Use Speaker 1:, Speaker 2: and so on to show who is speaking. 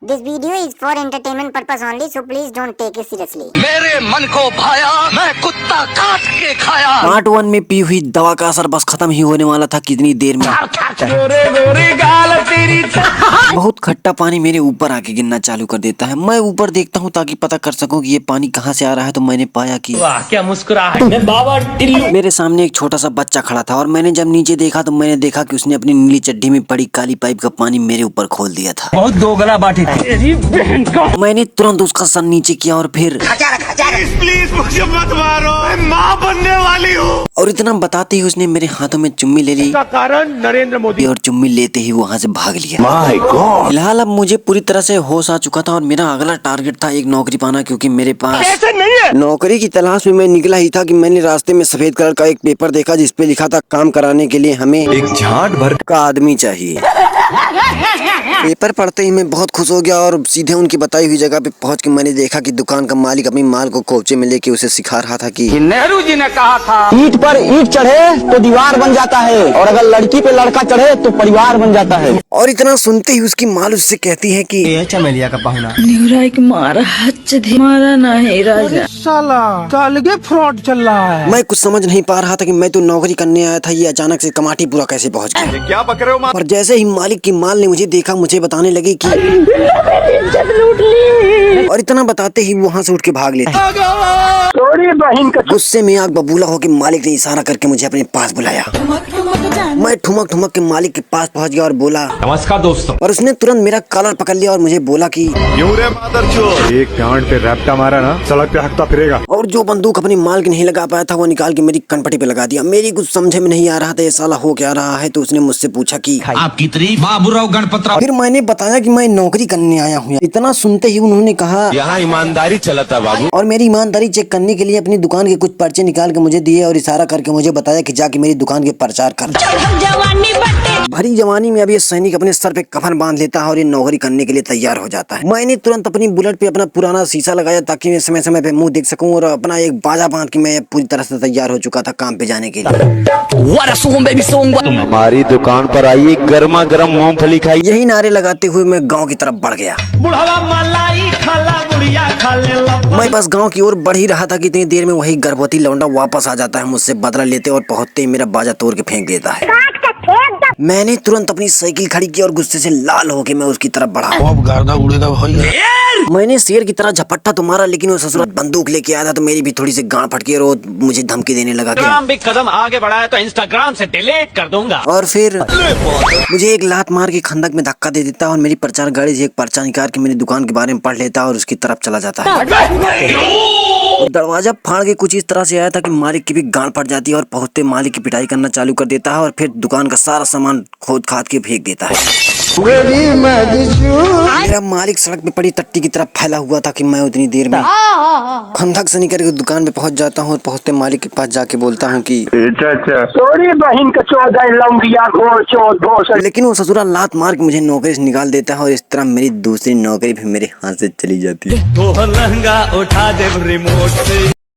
Speaker 1: This video is for entertainment purpose only, so please don't take it seriously.
Speaker 2: मेरे मन को भाया, मैं कुत्ता काट के खाया।
Speaker 3: पार्ट 1 में पी हुई दवा का असर बस खत्म ही होने वाला था कितनी देर में। बहुत खट्टा पानी मेरे ऊपर आके गिरना चालू कर देता है। मैं ऊपर देखता हूँ ताकि पता कर सकूं कि ये पानी कहाँ से आ रहा है। तो मैंने पाया कि
Speaker 4: वाह क्या मुस्कुराहट है बाबा टिल्लू।
Speaker 3: मेरे सामने एक छोटा सा बच्चा खड़ा था और मैंने जब नीचे देखा तो मैंने देखा कि उसने अपनी नीली चड्डी में पड़ी काली पाइप का पानी मेरे ऊपर खोल दिया था।
Speaker 4: बहुत दोगला बाटी थी।
Speaker 3: मैंने तुरंत उसका सर नीचे किया और फिर
Speaker 2: प्लीज मुझे मत मारो, मैं माँ बनने वाली हूँ।
Speaker 3: और इतना बताते ही उसने मेरे हाथों में चुम्मी ले ली।
Speaker 4: कारण नरेंद्र मोदी।
Speaker 3: और चुम्मी लेते ही वहाँ से भाग लिया।
Speaker 2: My God.
Speaker 3: फिलहाल अब मुझे पूरी तरह से होश आ चुका था और मेरा अगला टारगेट था एक नौकरी पाना, क्योंकि मेरे पास
Speaker 4: ऐसे नहीं है।
Speaker 3: नौकरी की तलाश में मैं निकला ही था कि मैंने रास्ते में सफेद कलर का एक पेपर देखा जिसपे लिखा था काम कराने के लिए हमें
Speaker 2: एक झाट भर
Speaker 3: का आदमी चाहिए। पेपर पढ़ते ही मैं बहुत खुश हो गया और सीधे उनकी बताई हुई जगह पे पहुंच के मैंने देखा कि दुकान का मालिक अपनी माल को कोपचे में लेके उसे सिखा रहा था कि
Speaker 4: नेहरू जी ने कहा था
Speaker 5: ईंट पर ईंट चढ़े तो दीवार बन जाता है और अगर लड़की पे लड़का चढ़े तो परिवार बन जाता है।
Speaker 3: और इतना सुनते ही उसकी माल उससे कहती है कि
Speaker 5: चमेलिया का पाहुना
Speaker 6: न्यूराइक मारा हच्च मारा नहीं राजा।
Speaker 4: साला अलगे फ्रॉड चल रहा है।
Speaker 3: मैं कुछ समझ नहीं पा रहा था कि मैं तो नौकरी करने आया था, ये अचानक से कमाटीपुरा कैसे पहुंच गया।
Speaker 2: क्या पक रहे हो?
Speaker 3: और जैसे ही मालिक की माल ने मुझे देखा मुझे बताने लगी कि और इतना बताते ही वहाँ से उठ के भाग लेती। गुस्से में आग बबूला होकर मालिक ने इशारा करके मुझे अपने पास बुलाया। मैं ठुमक ठुमक के मालिक के पास पहुँच गया और बोला
Speaker 4: नमस्कार दोस्तों।
Speaker 3: और उसने तुरंत मेरा कॉलर पकड़ लिया और मुझे बोला कि
Speaker 7: एक डांड पे रैप्टा मारा ना सड़क पे हकता फिरेगा।
Speaker 3: और जो बंदूक अपनी माल के नहीं लगा पाया था वो निकाल के मेरी कनपटी पे लगा दिया। मेरी कुछ समझे में नहीं आ रहा था ये साला हो क्या रहा है। तो उसने मुझसे पूछा कि
Speaker 2: आपकी तारीफ बाबूराव गणपतराव।
Speaker 3: फिर मैंने बताया कि मैं नौकरी करने आया हूँ। इतना सुनते ही उन्होंने कहा
Speaker 2: यहाँ ईमानदारी चलता बाबू।
Speaker 3: और मेरी ईमानदारी चेक करने के लिए अपनी दुकान के कुछ पर्चे निकाल के मुझे दिए और इशारा करके मुझे बताया कि जाके मेरी दुकान के प्रचार कर। भरी जवानी में अब ये सैनिक अपने सर पे कफन बांध लेता है और ये नौकरी करने के लिए तैयार हो जाता है। मैंने तुरंत अपनी बुलेट पे अपना पुराना शीशा लगाया ताकि मैं समय समय पे मुंह देख सकूं और अपना एक बाजा बांध के मैं पूरी तरह से तैयार हो चुका था काम पे जाने के लिए।
Speaker 7: हमारी दुकान पर आइए, गर्मा गर्म मूंगफली खाइए।
Speaker 3: यही नारे लगाते हुए मैं गाँव की तरफ बढ़ गया। मैं बस गांव की ओर बढ़ ही रहा था कि इतनी देर में वही गर्भवती लौंडा वापस आ जाता है मुझसे बदला लेते और पहुंचते ही मेरा बाजा तोड़ के फेंक देता है। मैंने तुरंत अपनी साइकिल खड़ी की और गुस्से से लाल होके मैं उसकी तरफ बढ़ा।
Speaker 2: अब गर्दा उड़ेगा भाई।
Speaker 3: मैंने शेर की तरह झपट्टा तो मारा, लेकिन वो ससुर बंदूक लेके आया था तो मेरी भी थोड़ी सी गांड फटकी और वो मुझे धमकी देने लगा कि
Speaker 4: भी कदम आगे बढ़ाया तो इंस्टाग्राम से डिलीट कर दूंगा।
Speaker 3: और फिर मुझे एक लात मार के खंदक में धक्का दे देता और मेरी प्रचार गाड़ी से एक पर्चा निकाल के मेरी दुकान के बारे में पढ़ लेता और उसकी तरफ चला जाता है। दरवाजा फाड़ के कुछ इस तरह से आया था कि मालिक की भी गांड फट जाती है और पहुंचते मालिक की पिटाई करना चालू कर देता है और फिर दुकान का सारा सामान खोद खाद के फेंक देता है। मेरा मालिक सड़क पे पड़ी टट्टी की तरफ फैला हुआ था कि मैं उतनी देर में खंदक से निकल के दुकान पे पहुंच जाता हूँ और पहुंचते मालिक के पास जाके बोलता हूँ कि लेकिन वो ससुरा लात मार के मुझे नौकरी से निकाल देता है और इस तरह मेरी दूसरी नौकरी भी मेरे हाथ से चली जाती है।
Speaker 4: तो लहंगा उठा दे रिमोट से।